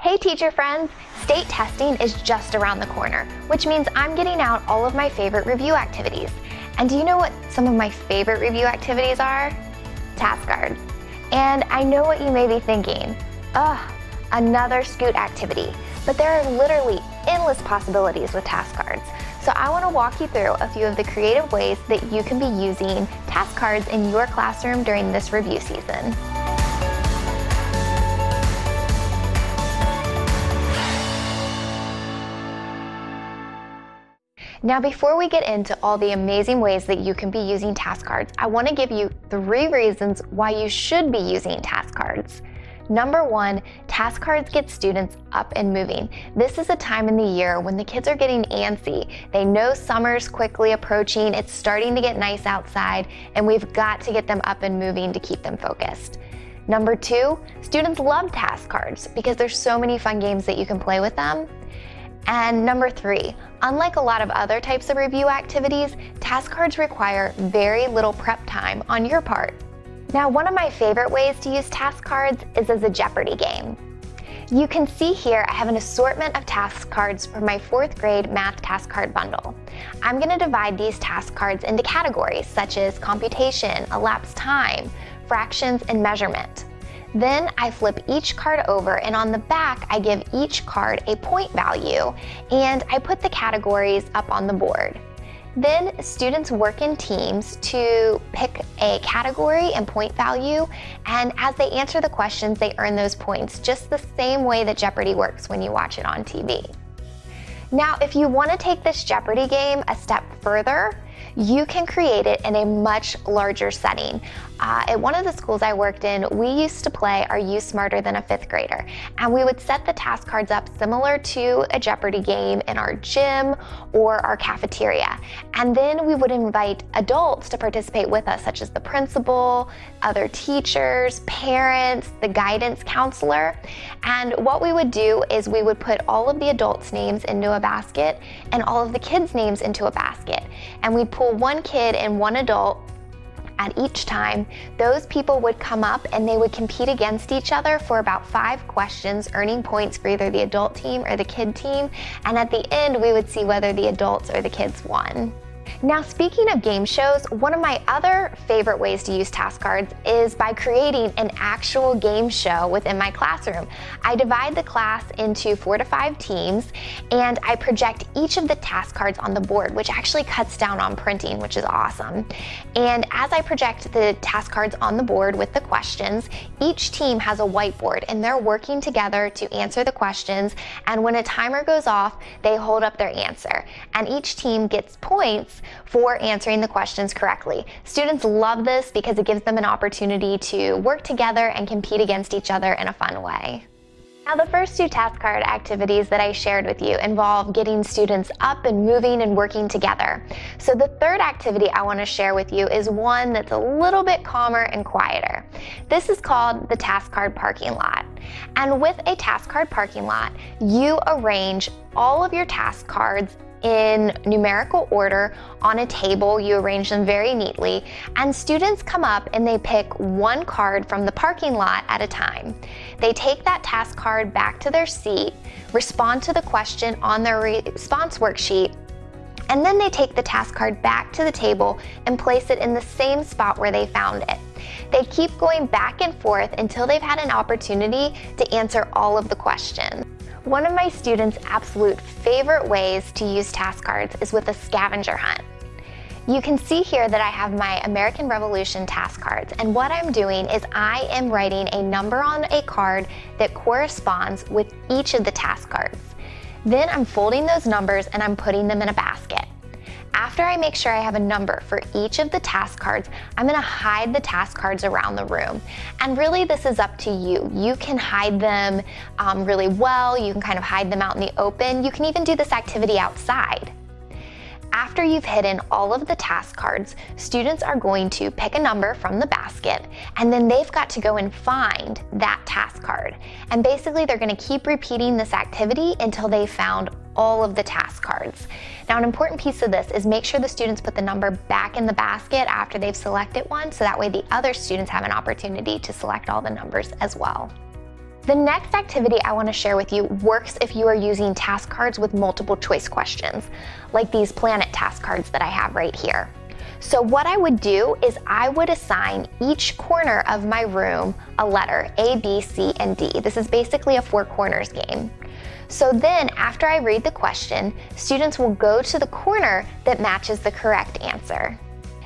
Hey teacher friends! State testing is just around the corner, which means I'm getting out all of my favorite review activities. And do you know what some of my favorite review activities are? Task cards. And I know what you may be thinking. Ugh, another Scoot activity. But there are literally endless possibilities with task cards. So I want to walk you through a few of the creative ways that you can be using task cards in your classroom during this review season. Now, before we get into all the amazing ways that you can be using task cards, I want to give you 3 reasons why you should be using task cards. Number 1, task cards get students up and moving. This is a time in the year when the kids are getting antsy. They know summer's quickly approaching, it's starting to get nice outside, and we've got to get them up and moving to keep them focused. Number 2, students love task cards because there's so many fun games that you can play with them. And number 3, unlike a lot of other types of review activities, task cards require very little prep time on your part. Now, one of my favorite ways to use task cards is as a Jeopardy game. You can see here I have an assortment of task cards for my 4th grade math task card bundle. I'm going to divide these task cards into categories such as computation, elapsed time, fractions, and measurement. Then I flip each card over, and on the back I give each card a point value, and I put the categories up on the board. Then students work in teams to pick a category and point value, and as they answer the questions they earn those points, just the same way that Jeopardy works when you watch it on TV. Now, if you want to take this Jeopardy game a step further, you can create it in a much larger setting. At one of the schools I worked in, we used to play Are You Smarter Than a 5th Grader? And we would set the task cards up similar to a Jeopardy game in our gym or our cafeteria. And then we would invite adults to participate with us, such as the principal, other teachers, parents, the guidance counselor. And what we would do is we would put all of the adults' names into a basket and all of the kids' names into a basket. And we'd pull one kid and one adult at each time. Those people would come up and they would compete against each other for about 5 questions, earning points for either the adult team or the kid team. And at the end, we would see whether the adults or the kids won. Now, speaking of game shows, one of my other favorite ways to use task cards is by creating an actual game show within my classroom. I divide the class into 4 to 5 teams, and I project each of the task cards on the board, which actually cuts down on printing, which is awesome. And as I project the task cards on the board with the questions, each team has a whiteboard, and they're working together to answer the questions, and when a timer goes off, they hold up their answer. And each team gets points for answering the questions correctly. Students love this because it gives them an opportunity to work together and compete against each other in a fun way. Now, the first 2 task card activities that I shared with you involve getting students up and moving and working together. So the 3rd activity I want to share with you is one that's a little bit calmer and quieter. This is called the task card parking lot. And with a task card parking lot, you arrange all of your task cards in numerical order on a table. You arrange them very neatly, and students come up and they pick one card from the parking lot at a time. They take that task card back to their seat, respond to the question on their response worksheet, and then they take the task card back to the table and place it in the same spot where they found it. They keep going back and forth until they've had an opportunity to answer all of the questions. One of my students' absolute favorite ways to use task cards is with a scavenger hunt. You can see here that I have my American Revolution task cards, and what I'm doing is I am writing a number on a card that corresponds with each of the task cards. Then I'm folding those numbers and I'm putting them in a basket. After I make sure I have a number for each of the task cards, I'm going to hide the task cards around the room. And really, this is up to you. You can hide them really well. You can kind of hide them out in the open. You can even do this activity outside. After you've hidden all of the task cards, students are going to pick a number from the basket, and then they've got to go and find that task card. And basically, they're going to keep repeating this activity until they found all of the task cards. Now, an important piece of this is make sure the students put the number back in the basket after they've selected one, so that way the other students have an opportunity to select all the numbers as well. The next activity I want to share with you works if you are using task cards with multiple choice questions, like these planet task cards that I have right here. So what I would do is I would assign each corner of my room a letter, A, B, C, and D. This is basically a four corners game. So then after I read the question, students will go to the corner that matches the correct answer.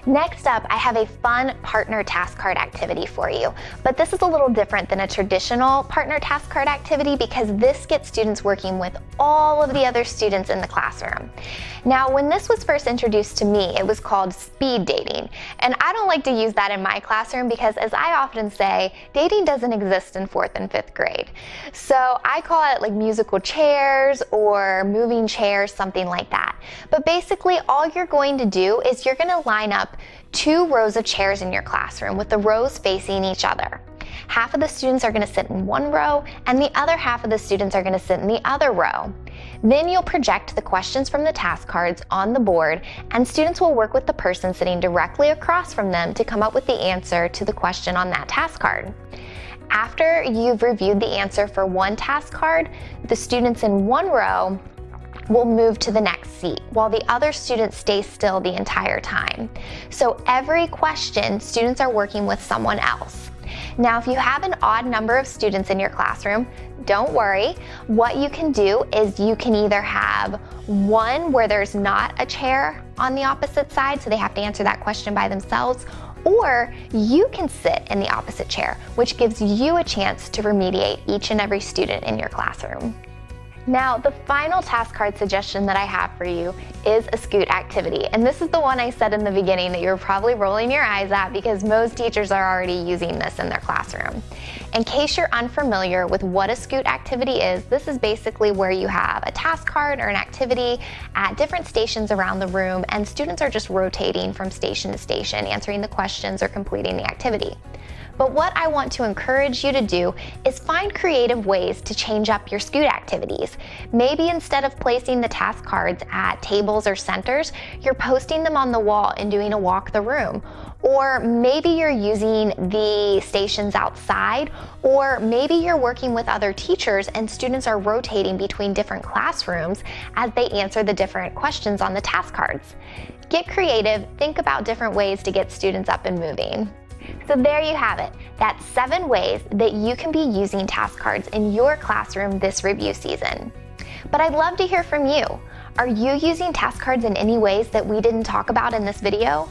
Next up, I have a fun partner task card activity for you, but this is a little different than a traditional partner task card activity because this gets students working with all of the other students in the classroom. Now, when this was first introduced to me, it was called speed dating, and I don't like to use that in my classroom because, as I often say, dating doesn't exist in 4th and 5th grade. So I call it like musical chairs or moving chairs, something like that. But basically, all you're going to do is you're going to line up 2 rows of chairs in your classroom with the rows facing each other. Half of the students are going to sit in one row and the other half of the students are going to sit in the other row. Then you'll project the questions from the task cards on the board and students will work with the person sitting directly across from them to come up with the answer to the question on that task card. After you've reviewed the answer for one task card, the students in one row will move to the next seat while the other students stay still the entire time. So every question, students are working with someone else. Now, if you have an odd number of students in your classroom, don't worry. What you can do is you can either have one where there's not a chair on the opposite side, so they have to answer that question by themselves, or you can sit in the opposite chair, which gives you a chance to remediate each and every student in your classroom. Now, the final task card suggestion that I have for you is a scoot activity. And this is the one I said in the beginning that you're probably rolling your eyes at because most teachers are already using this in their classroom. In case you're unfamiliar with what a scoot activity is, this is basically where you have a task card or an activity at different stations around the room and students are just rotating from station to station, answering the questions or completing the activity. But what I want to encourage you to do is find creative ways to change up your scoot activities. Maybe instead of placing the task cards at tables or centers, you're posting them on the wall and doing a walk the room. Or maybe you're using the stations outside, or maybe you're working with other teachers and students are rotating between different classrooms as they answer the different questions on the task cards. Get creative, think about different ways to get students up and moving. So there you have it. That's 7 ways that you can be using task cards in your classroom this review season. But I'd love to hear from you. Are you using task cards in any ways that we didn't talk about in this video?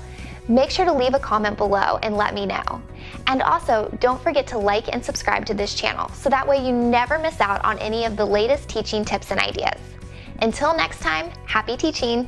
Make sure to leave a comment below and let me know. And also, don't forget to like and subscribe to this channel so that way you never miss out on any of the latest teaching tips and ideas. Until next time, happy teaching!